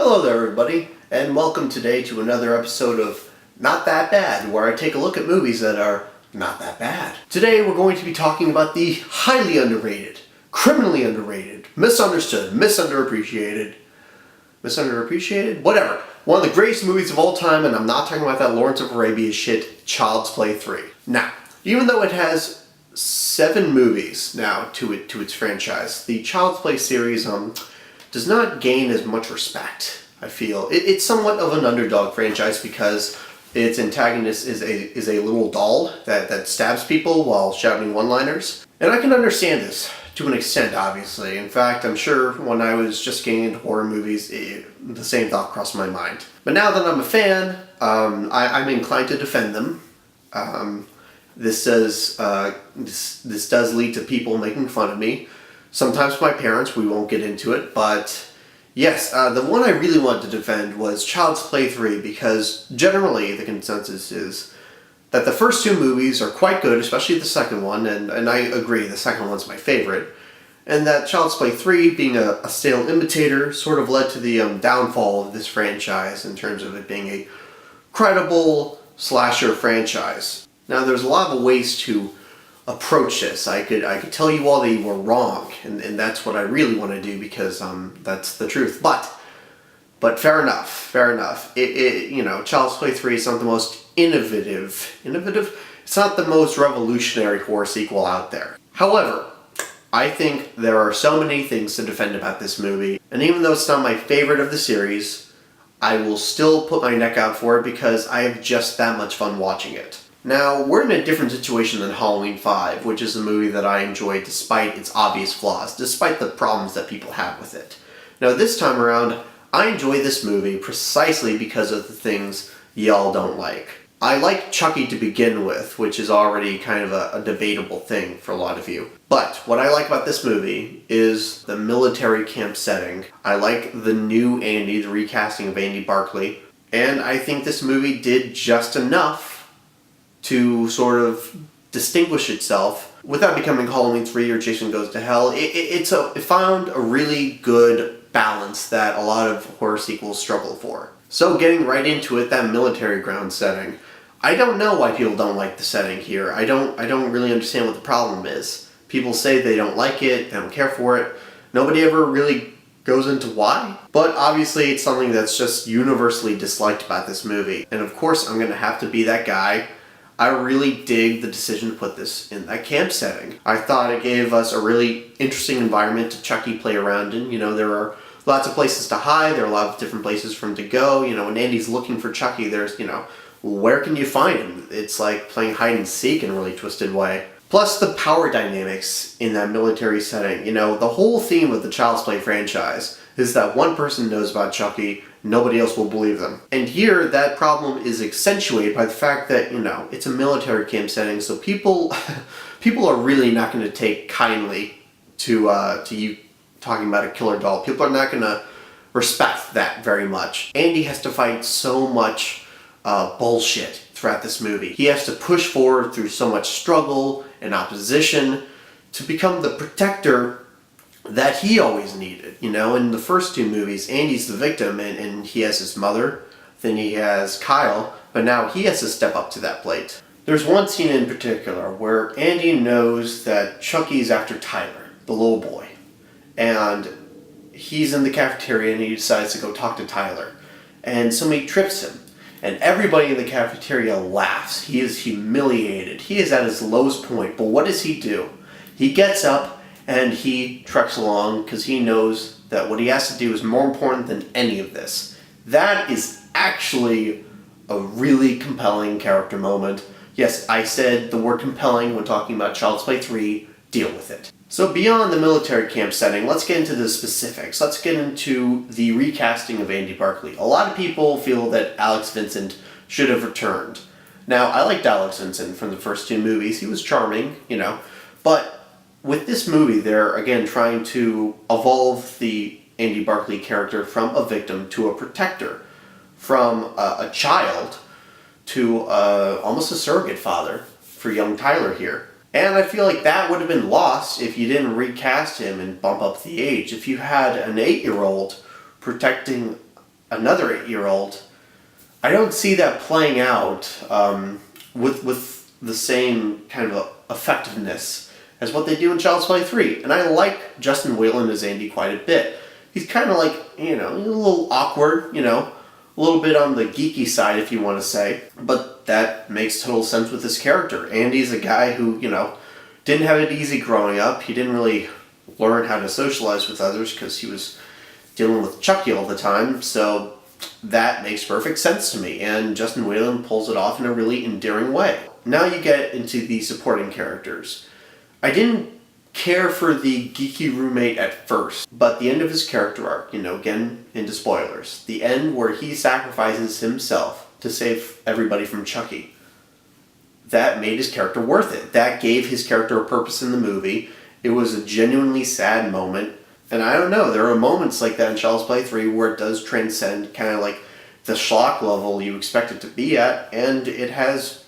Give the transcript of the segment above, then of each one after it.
Hello there everybody, and welcome today to another episode of Not That Bad, where I take a look at movies that are not that bad. Today we're going to be talking about the highly underrated, criminally underrated, misunderstood, misunderappreciated, whatever. One of the greatest movies of all time, and I'm not talking about that Lawrence of Arabia shit, Child's Play 3. Now, even though it has 7 movies now to its franchise, the Child's Play series does not gain as much respect, I feel. It's somewhat of an underdog franchise because its antagonist is a little doll that stabs people while shouting one-liners. And I can understand this to an extent, obviously. In fact, I'm sure when I was just getting into horror movies, the same thought crossed my mind. But now that I'm a fan, I'm inclined to defend them. This does lead to people making fun of me. Sometimes my parents, we won't get into it, but yes, the one I really wanted to defend was Child's Play 3 because generally the consensus is that the first 2 movies are quite good, especially the second one, and I agree, the second one's my favorite, and that Child's Play 3, being a stale imitator, sort of led to the downfall of this franchise in terms of it being a credible slasher franchise. Now, there's a lot of ways to approach this. I could tell you all they were wrong, and that's what I really want to do because that's the truth. But fair enough. Child's Play 3 is not the most innovative. It's not the most revolutionary horror sequel out there. However, I think there are so many things to defend about this movie, and even though it's not my favorite of the series, I will still put my neck out for it because I have just that much fun watching it. Now, we're in a different situation than Halloween 5, which is a movie that I enjoyed despite its obvious flaws, despite the problems that people have with it. Now, this time around, I enjoy this movie precisely because of the things y'all don't like. I like Chucky to begin with, which is already kind of a debatable thing for a lot of you. But what I like about this movie is the military camp setting. I like the new Andy, the recasting of Andy Barclay, and I think this movie did just enough to sort of distinguish itself without becoming Halloween 3 or Jason Goes to Hell. It found a really good balance that a lot of horror sequels struggle for. So getting right into it, that military ground setting. I don't know why people don't like the setting here. I don't really understand what the problem is. People say they don't like it, they don't care for it. Nobody ever really goes into why. But obviously it's something that's just universally disliked about this movie. And of course I'm going to have to be that guy. I really dig the decision to put this in that camp setting. I thought it gave us a really interesting environment to Chucky play around in. There are lots of places to hide, there are a lot of different places for him to go. When Andy's looking for Chucky, there's, where can you find him? It's like playing hide and seek in a really twisted way. Plus the power dynamics in that military setting. The whole theme of the Child's Play franchise is that one person knows about Chucky, nobody else will believe them. And here, that problem is accentuated by the fact that, it's a military camp setting, so people are really not going to take kindly to you talking about a killer doll. People are not going to respect that very much. Andy has to fight so much bullshit throughout this movie. He has to push forward through so much struggle and opposition to become the protector that he always needed. In the first 2 movies, Andy's the victim and he has his mother, then he has Kyle, but now he has to step up to that plate. There's one scene in particular where Andy knows that Chucky's after Tyler, the little boy, and he's in the cafeteria and he decides to go talk to Tyler, and somebody trips him, and everybody in the cafeteria laughs. He is humiliated. He is at his lowest point, but what does he do? He gets up and he treks along because he knows that what he has to do is more important than any of this. That is actually a really compelling character moment. Yes, I said the word compelling when talking about Child's Play 3. Deal with it. So beyond the military camp setting, let's get into the specifics. Let's get into the recasting of Andy Barclay. A lot of people feel that Alex Vincent should have returned. Now, I liked Alex Vincent from the first 2 movies. He was charming, but with this movie, they're, again, trying to evolve the Andy Barclay character from a victim to a protector, from a child to almost a surrogate father for young Tyler here. And I feel like that would have been lost if you didn't recast him and bump up the age. If you had an 8-year-old protecting another 8-year-old, I don't see that playing out with the same kind of effectiveness as what they do in Child's Play 3. And I like Justin Whalen as Andy quite a bit. He's kind of like, you know, a little awkward, you know, a little bit on the geeky side, if you want to say. But that makes total sense with this character. Andy's a guy who, you know, didn't have it easy growing up. He didn't really learn how to socialize with others because he was dealing with Chucky all the time. So that makes perfect sense to me. And Justin Whalen pulls it off in a really endearing way. Now you get into the supporting characters. I didn't care for the geeky roommate at first, but the end of his character arc, you know, again, into spoilers, the end where he sacrifices himself to save everybody from Chucky, that made his character worth it. That gave his character a purpose in the movie. It was a genuinely sad moment, and I don't know, there are moments like that in Child's Play 3 where it does transcend kind of like the schlock level you expect it to be at, and it has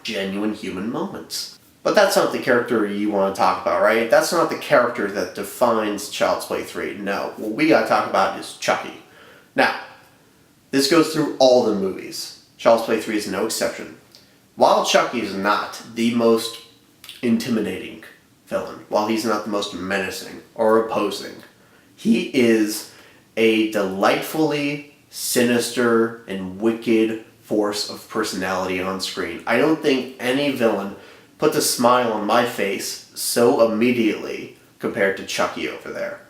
genuine human moments. But that's not the character you want to talk about, right? That's not the character that defines Child's Play 3. No, what we gotta talk about is Chucky. Now, this goes through all the movies. Child's Play 3 is no exception. While Chucky is not the most intimidating villain, while he's not the most menacing or opposing, he is a delightfully sinister and wicked force of personality on screen. I don't think any villain put a smile on my face so immediately compared to Chucky over there.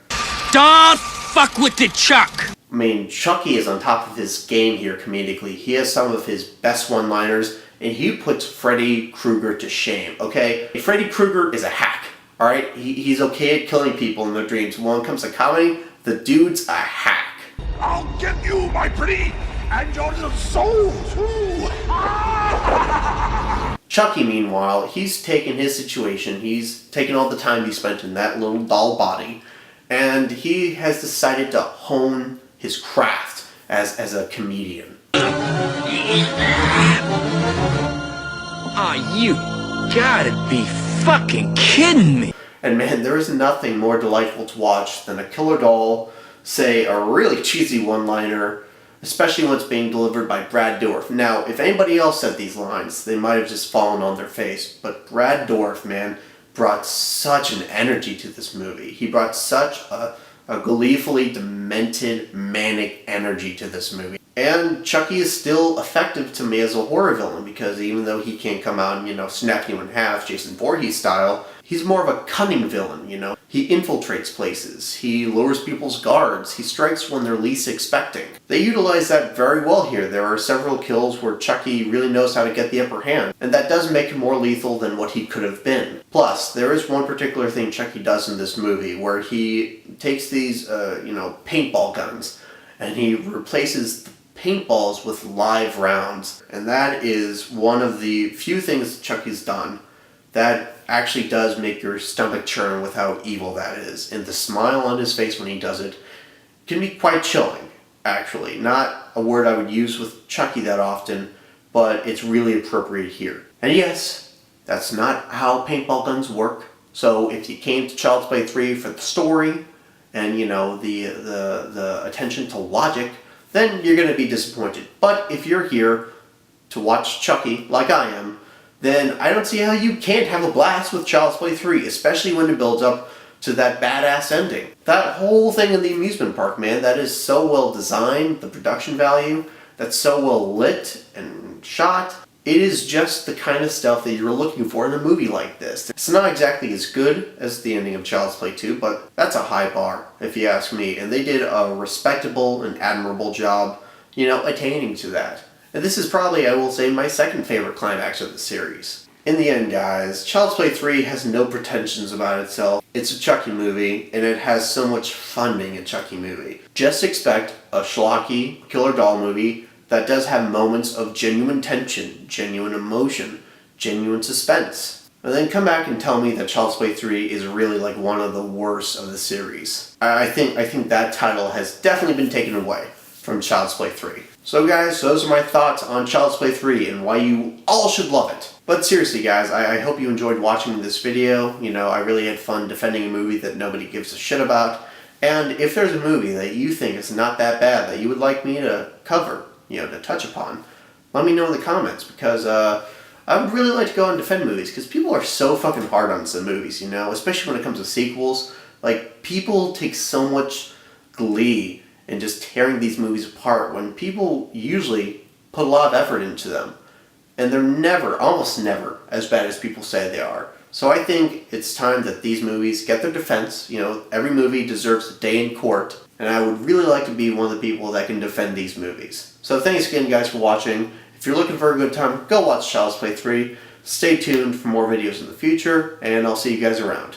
Don't fuck with the Chuck! I mean, Chucky is on top of his game here comedically. He has some of his best one-liners, and he puts Freddy Krueger to shame, okay? Freddy Krueger is a hack, alright? He's okay at killing people in their dreams. When it comes to comedy, the dude's a hack. I'll get you, my pretty, and your little soul, too! Chucky, meanwhile, he's taken his situation, he's taken all the time he spent in that little doll body, and he has decided to hone his craft as a comedian. Aw, you gotta be fucking kidding me! And man, there is nothing more delightful to watch than a killer doll say a really cheesy one-liner, especially when it's being delivered by Brad Dourif. Now, if anybody else said these lines, they might have just fallen on their face, but Brad Dourif, man, brought such an energy to this movie. He brought such a gleefully demented, manic energy to this movie. And Chucky is still effective to me as a horror villain, because even though he can't come out and, you know, snap you in half, Jason Voorhees style, he's more of a cunning villain, you know? He infiltrates places, he lowers people's guards, he strikes when they're least expecting. They utilize that very well here. There are several kills where Chucky really knows how to get the upper hand, and that does make him more lethal than what he could have been. Plus, there is one particular thing Chucky does in this movie where he takes these, paintball guns, and he replaces the paintballs with live rounds, and that is one of the few things Chucky's done that actually does make your stomach churn with how evil that is. And the smile on his face when he does it can be quite chilling, actually. Not a word I would use with Chucky that often, but it's really appropriate here. And yes, that's not how paintball guns work. So if you came to Child's Play 3 for the story and, you know, the attention to logic, then you're going to be disappointed. But if you're here to watch Chucky, like I am, then I don't see how you can't have a blast with Child's Play 3, especially when it builds up to that badass ending. That whole thing in the amusement park, man, that is so well designed, the production value, that's so well lit and shot. It is just the kind of stuff that you're looking for in a movie like this. It's not exactly as good as the ending of Child's Play 2, but that's a high bar, if you ask me. And they did a respectable and admirable job, you know, attaining to that. And this is probably, I will say, my second favorite climax of the series. In the end, guys, Child's Play 3 has no pretensions about itself. It's a Chucky movie, and it has so much fun being a Chucky movie. Just expect a schlocky killer doll movie that does have moments of genuine tension, genuine emotion, genuine suspense. And then come back and tell me that Child's Play 3 is really like one of the worst of the series. I think that title has definitely been taken away from Child's Play 3. So guys, those are my thoughts on Child's Play 3 and why you all should love it. But seriously guys, I hope you enjoyed watching this video. You know, I really had fun defending a movie that nobody gives a shit about. And if there's a movie that you think is not that bad that you would like me to cover, to touch upon, let me know in the comments, because I would really like to go and defend movies, because people are so fucking hard on some movies, especially when it comes to sequels. Like, people take so much glee in just tearing these movies apart when people usually put a lot of effort into them. And they're never, almost never, as bad as people say they are. So I think it's time that these movies get their defense. Every movie deserves a day in court, and I would really like to be one of the people that can defend these movies. So thanks again, guys, for watching. If you're looking for a good time, go watch Child's Play 3. Stay tuned for more videos in the future, and I'll see you guys around.